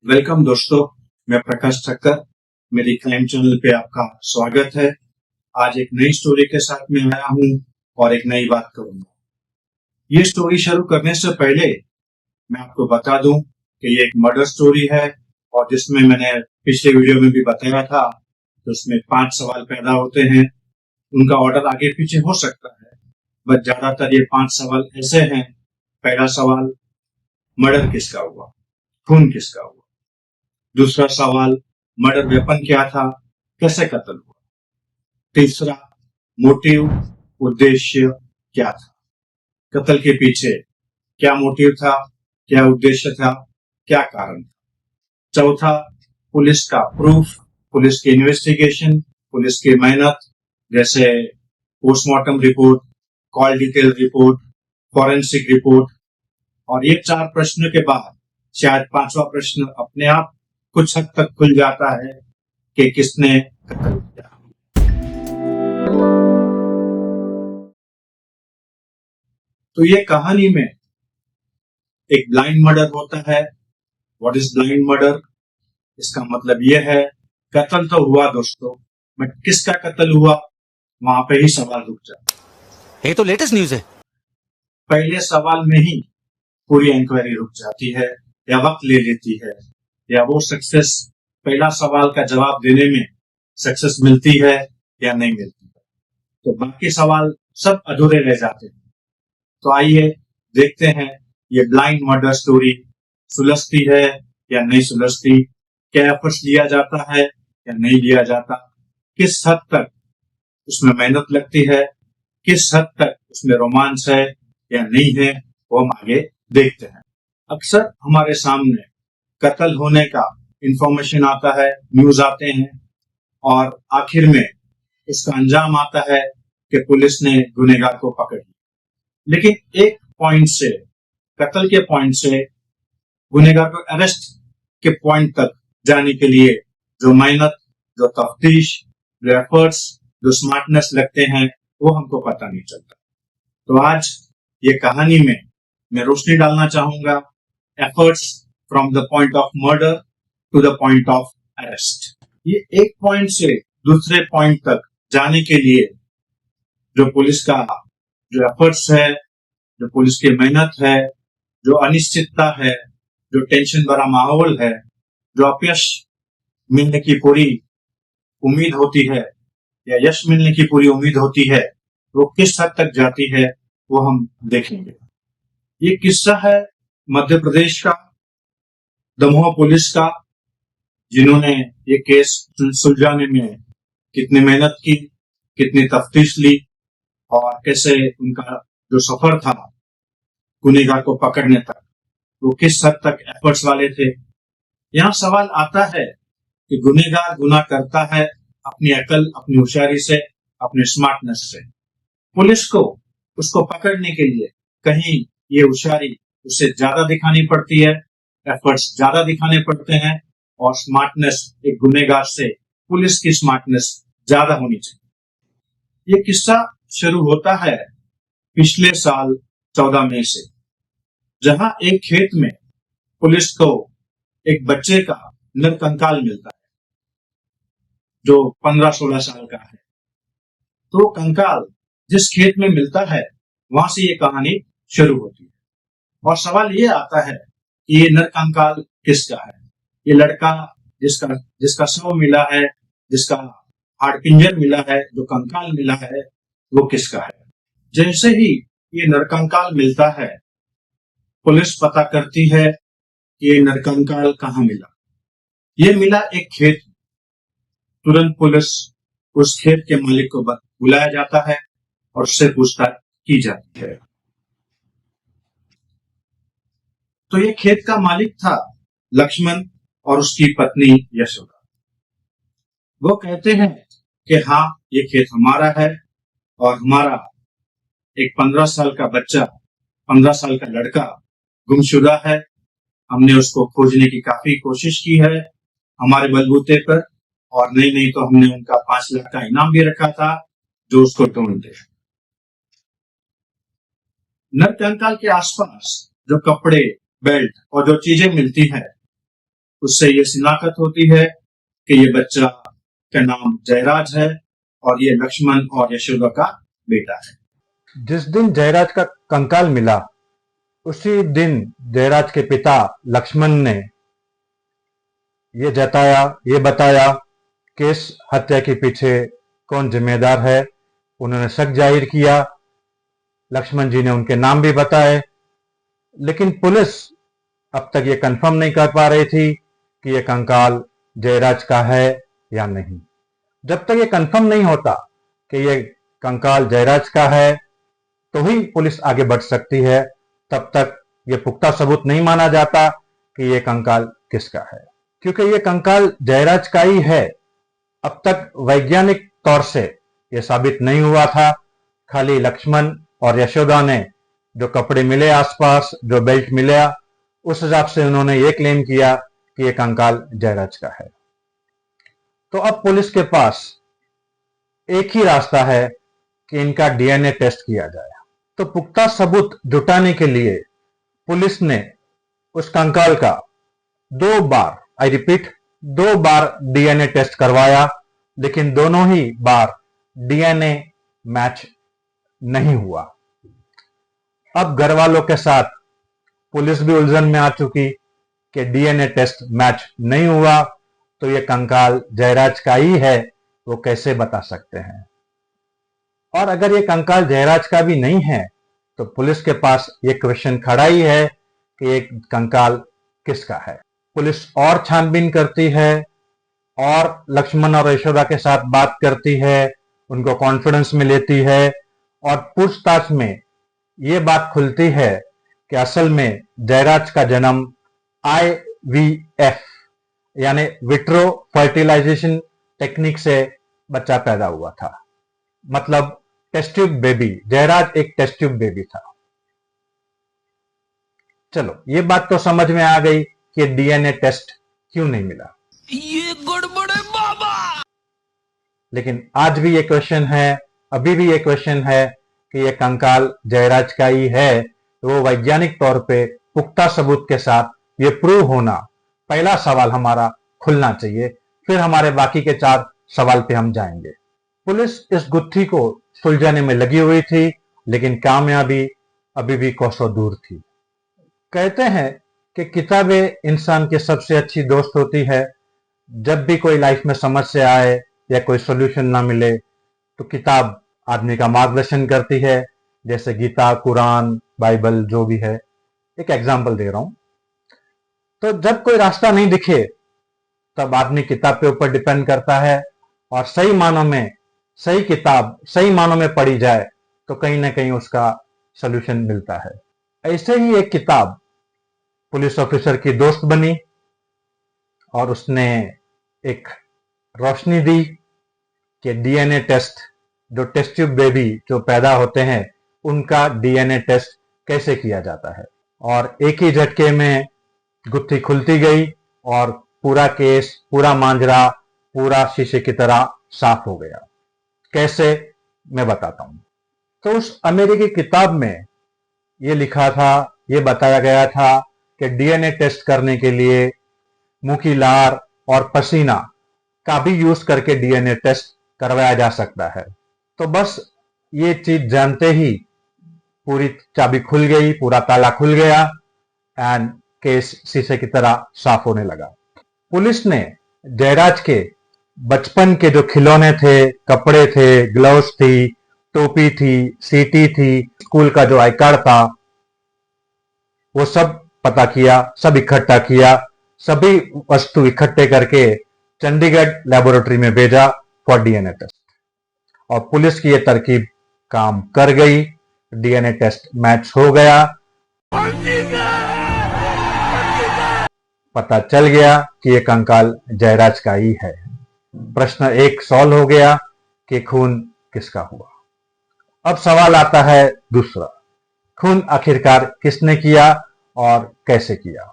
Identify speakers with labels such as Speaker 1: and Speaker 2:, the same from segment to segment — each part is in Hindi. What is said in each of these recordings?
Speaker 1: वेलकम दोस्तों, मैं प्रकाश ठक्कर। मेरी क्राइम चैनल पे आपका स्वागत है। आज एक नई स्टोरी के साथ में आया हूँ और एक नई बात करूंगा। ये स्टोरी शुरू करने से पहले मैं आपको बता दूं कि ये एक मर्डर स्टोरी है और जिसमें मैंने पिछले वीडियो में भी बताया था, तो उसमें 5 सवाल पैदा होते हैं। उनका ऑर्डर आगे पीछे हो सकता है, बट ज्यादातर ये 5 सवाल ऐसे हैं। पहला सवाल, मर्डर किसका हुआ, खून किसका हुआ। दूसरा सवाल, मर्डर वेपन क्या था, कैसे कत्ल हुआ। तीसरा, मोटिव, उद्देश्य क्या था, कत्ल के पीछे क्या मोटिव था, क्या उद्देश्य था, क्या कारण था। चौथा, पुलिस का प्रूफ, पुलिस की इन्वेस्टिगेशन, पुलिस की मेहनत, जैसे postmortem report, call detail report, forensic report. और ये 4 प्रश्न के बाद शायद 5वां प्रश्न अपने आप कुछ हद तक खुल जाता है कि किसने कत्ल किया। तो ये कहानी में एक ब्लाइंड मर्डर होता है। What is blind murder? इसका मतलब यह है, कत्ल तो हुआ दोस्तों, बट किसका कत्ल हुआ, वहां पे ही सवाल रुक जाता है।
Speaker 2: ये तो लेटेस्ट न्यूज है।
Speaker 1: पहले सवाल में ही पूरी इंक्वायरी रुक जाती है या वक्त ले लेती है, या वो सक्सेस पहला सवाल का जवाब देने में सक्सेस मिलती है या नहीं मिलती है, तो बाकी सवाल सब अधूरे रह जाते हैं। तो आइए देखते हैं ये ब्लाइंड मर्डर स्टोरी सुलझती है या नहीं सुलझती, क्या एफर्ट्स लिया जाता है या नहीं लिया जाता, किस हद तक उसमें मेहनत लगती है, किस हद तक उसमें रोमांस है या नहीं है, वो हम आगे देखते हैं। अक्सर हमारे सामने कत्ल होने का इंफॉर्मेशन आता है, न्यूज आते हैं, और आखिर में इसका अंजाम आता है कि पुलिस ने गुनहगार को पकड़ लिया। लेकिन एक पॉइंट से, कत्ल के पॉइंट से गुनहगार को अरेस्ट के पॉइंट तक जाने के लिए जो मेहनत, जो तफ्तीश, जो एफर्ट्स, जो स्मार्टनेस लगते हैं, वो हमको पता नहीं चलता। तो आज ये कहानी में मैं रोशनी डालना चाहूंगा, efforts from the point of murder to the point of arrest. ये एक पॉइंट से दूसरे पॉइंट तक जाने के लिए जो पुलिस का जो एफर्ट्स है, जो पुलिस की मेहनत है, जो अनिश्चितता है, जो टेंशन भरा माहौल है, जो अपयश मिलने की पूरी उम्मीद होती है या यश मिलने की पूरी उम्मीद होती है, वो किस हद तक जाती है वो हम देखेंगे। ये किस्सा है मध्य प्रदेश का, दमोह पुलिस का, जिन्होंने ये केस सुलझाने में कितनी मेहनत की, कितनी तफ्तीश ली, और कैसे उनका जो सफर था गुनहगार को पकड़ने तक, वो किस हद तक एफर्ट्स वाले थे। यहाँ सवाल आता है कि गुनहगार गुनाह करता है अपनी अकल, अपनी होशियारी से, अपने स्मार्टनेस से। पुलिस को उसको पकड़ने के लिए कहीं ये होशियारी उससे ज्यादा दिखानी पड़ती है, एफर्ट्स ज्यादा दिखाने पड़ते हैं, और स्मार्टनेस एक गुनहगार से पुलिस की स्मार्टनेस ज्यादा होनी चाहिए। ये किस्सा शुरू होता है पिछले साल 14 मई से, जहां एक खेत में पुलिस को एक बच्चे का नरकंकाल मिलता है जो 15-16 साल का है। तो कंकाल जिस खेत में मिलता है, वहां से ये कहानी शुरू होती है। और सवाल ये आता है कि ये नरकंकाल किसका है, ये लड़का जिसका जिसका शव मिला है, जिसका हाड़पिंजर मिला है, जो कंकाल मिला है, वो किसका है। जैसे ही ये नरकंकाल मिलता है, पुलिस पता करती है कि ये नरकंकाल कहाँ मिला। ये मिला एक खेत। तुरंत पुलिस उस खेत के मालिक को बुलाया जाता है और उससे पूछताछ की जाती है। तो ये खेत का मालिक था लक्ष्मण और उसकी पत्नी यशोदा। वो कहते हैं कि हाँ, ये खेत हमारा है और हमारा एक 15 साल का बच्चा, 15 साल का लड़का गुमशुदा है। हमने उसको खोजने की काफी कोशिश की है हमारे बलबूते पर, और नहीं तो हमने उनका 5 लाख का इनाम भी रखा था जो उसको ढूंढते। नरकंकाल के आसपास जो कपड़े, बेल्ट और जो चीजें मिलती है, उससे ये शिनाख्त होती है कि ये बच्चा का नाम जयराज है और ये लक्ष्मण और यशोदा का बेटा है।
Speaker 2: जिस दिन जयराज का कंकाल मिला उसी दिन जयराज के पिता लक्ष्मण ने ये बताया कि इस हत्या के पीछे कौन जिम्मेदार है। उन्होंने शक जाहिर किया। लक्ष्मण जी ने उनके नाम भी बताए, लेकिन पुलिस अब तक ये कंफर्म नहीं कर पा रही थी कि ये कंकाल जयराज का है या नहीं। जब तक ये कंफर्म नहीं होता कि ये कंकाल जयराज का है तो ही पुलिस आगे बढ़ सकती है। तब तक ये पुख्ता सबूत नहीं माना जाता कि ये कंकाल किसका है, क्योंकि ये कंकाल जयराज का ही है। अब तक वैज्ञानिक तौर से ये साबित नहीं हुआ था। खाली लक्ष्मण और यशोदा ने जो कपड़े मिले आसपास, जो बेल्ट मिला, उस हिसाब से उन्होंने ये क्लेम किया कि ये कंकाल जयराज का है। तो अब पुलिस के पास एक ही रास्ता है कि इनका डीएनए टेस्ट किया जाए। तो पुख्ता सबूत जुटाने के लिए पुलिस ने उस कंकाल का 2 बार, आई रिपीट 2 बार डीएनए टेस्ट करवाया, लेकिन दोनों ही बार डीएनए मैच नहीं हुआ। अब घर वालों के साथ पुलिस भी उलझन में आ चुकी कि डीएनए टेस्ट मैच नहीं हुआ तो ये कंकाल जयराज का ही है, वो कैसे बता सकते हैं। और अगर ये कंकाल जयराज का भी नहीं है तो पुलिस के पास ये क्वेश्चन खड़ा ही है कि ये कंकाल किसका है। पुलिस और छानबीन करती है और लक्ष्मण और यशोदा के साथ बात करती है, उनको कॉन्फिडेंस में लेती है और पूछताछ में ये बात खुलती है कि असल में जयराज का जन्म IVF यानी विट्रो फर्टिलाइजेशन टेक्निक से बच्चा पैदा हुआ था। मतलब टेस्ट ट्यूब बेबी, जयराज एक टेस्ट ट्यूब बेबी था। चलो ये बात तो समझ में आ गई कि डीएनए टेस्ट क्यों नहीं मिला।
Speaker 3: ये गड़बड़ है बाबा।
Speaker 2: लेकिन आज भी ये क्वेश्चन है, अभी भी ये क्वेश्चन है कि ये कंकाल जयराज का ही है। वो वैज्ञानिक तौर पे पुख्ता सबूत के साथ ये प्रूव होना, पहला सवाल हमारा खुलना चाहिए। फिर हमारे बाकी के 4 सवाल पे हम जाएंगे। पुलिस इस गुत्थी को सुलझाने में लगी हुई थी, लेकिन कामयाबी अभी भी कोसों दूर थी। कहते हैं कि किताबें इंसान की सबसे अच्छी दोस्त होती है। जब भी कोई लाइफ में समस्या आए या कोई सोल्यूशन ना मिले तो किताब आदमी का मार्गदर्शन करती है, जैसे गीता, कुरान, बाइबल जो भी है। एक एग्जाम्पल दे रहा हूं। तो जब कोई रास्ता नहीं दिखे तब आदमी किताब के ऊपर डिपेंड करता है और सही मानों में सही किताब सही मानों में पढ़ी जाए तो कहीं ना कहीं उसका सलूशन मिलता है। ऐसे ही एक किताब पुलिस ऑफिसर की दोस्त बनी और उसने एक रोशनी दी कि डीएनए टेस्ट, जो टेस्ट ट्यूब बेबी जो पैदा होते हैं उनका डीएनए टेस्ट कैसे किया जाता है। और एक ही झटके में गुत्थी खुलती गई और पूरा केस, पूरा मांजरा, पूरा शीशे की तरह साफ हो गया। कैसे, मैं बताता हूं। तो उस अमेरिकी किताब में ये लिखा था, ये बताया गया था कि डीएनए टेस्ट करने के लिए मुंह की लार और पसीना का भी यूज करके डीएनए टेस्ट करवाया जा सकता है। तो बस ये चीज जानते ही पूरी चाबी खुल गई, पूरा ताला खुल गया एंड केस शीशे की तरह साफ होने लगा। पुलिस ने जयराज के बचपन के जो खिलौने थे, कपड़े थे, ग्लव्स थी, टोपी थी, सीटी थी, स्कूल का जो आई कार्ड था, वो सब पता किया, सब इकट्ठा किया, सभी वस्तु इकट्ठे करके चंडीगढ़ लेबोरेटरी में भेजा फॉर डीएनए टेस्ट। और पुलिस की ये तरकीब काम कर गई। डीएनए टेस्ट मैच हो गया। पता चल गया कि ये कंकाल जयराज का ही है। प्रश्न 1 सॉल्व हो गया कि खून किसका हुआ। अब सवाल आता है दूसरा, खून आखिरकार किसने किया और कैसे किया।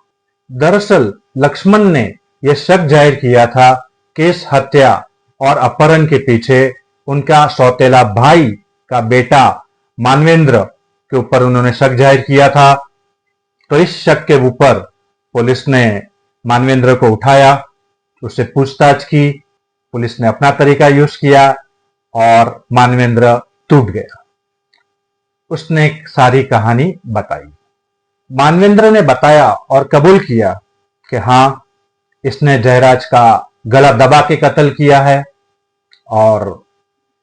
Speaker 2: दरअसल लक्ष्मण ने यह शक जाहिर किया था कि इस हत्या और अपहरण के पीछे उनका सौतेला भाई का बेटा मानवेंद्र के ऊपर उन्होंने शक जाहिर किया था। तो इस शक के ऊपर पुलिस ने मानवेंद्र को उठाया, उससे पूछताछ की, पुलिस ने अपना तरीका यूज किया और मानवेंद्र टूट गया। उसने एक सारी कहानी बताई। मानवेंद्र ने बताया और कबूल किया कि हाँ, इसने जयराज का गला दबा के कत्ल किया है और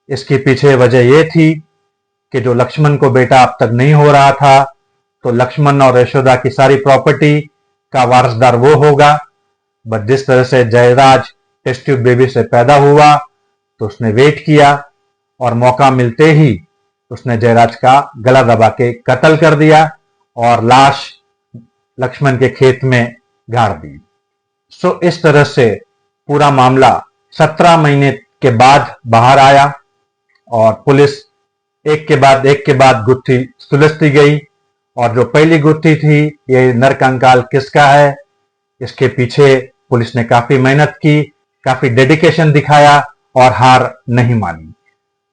Speaker 2: इसके पीछे वजह यह थी कि जो लक्ष्मण को बेटा अब तक नहीं हो रहा था, तो लक्ष्मण और यशोदा की सारी प्रॉपर्टी का वारसदार वो होगा। बट जिस तरह से जयराज टेस्ट ट्यूब बेबी से पैदा हुआ, तो उसने वेट किया और मौका मिलते ही उसने जयराज का गला दबा के कत्ल कर दिया और लाश लक्ष्मण के खेत में गाड़ दी। सो इस तरह से पूरा मामला 17 महीने के बाद बाहर आया और पुलिस एक के बाद गुत्थी सुलझती गई। और जो पहली गुत्थी थी, ये नरकंकाल किसका है, इसके पीछे पुलिस ने काफी मेहनत की, काफी डेडिकेशन दिखाया और हार नहीं मानी।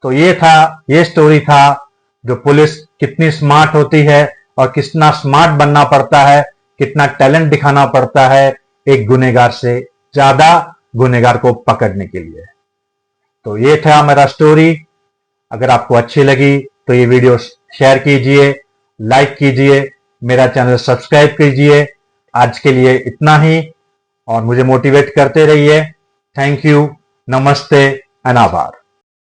Speaker 2: तो ये स्टोरी था जो पुलिस कितनी स्मार्ट होती है और कितना स्मार्ट बनना पड़ता है, कितना टैलेंट दिखाना पड़ता है एक गुनहगार से ज्यादा गुनहगार को पकड़ने के लिए। तो ये था मेरा स्टोरी। अगर आपको अच्छी लगी तो ये वीडियो शेयर कीजिए, लाइक कीजिए, मेरा चैनल सब्सक्राइब कीजिए। आज के लिए इतना ही और मुझे मोटिवेट करते रहिए। थैंक यू, नमस्ते एंड आभार।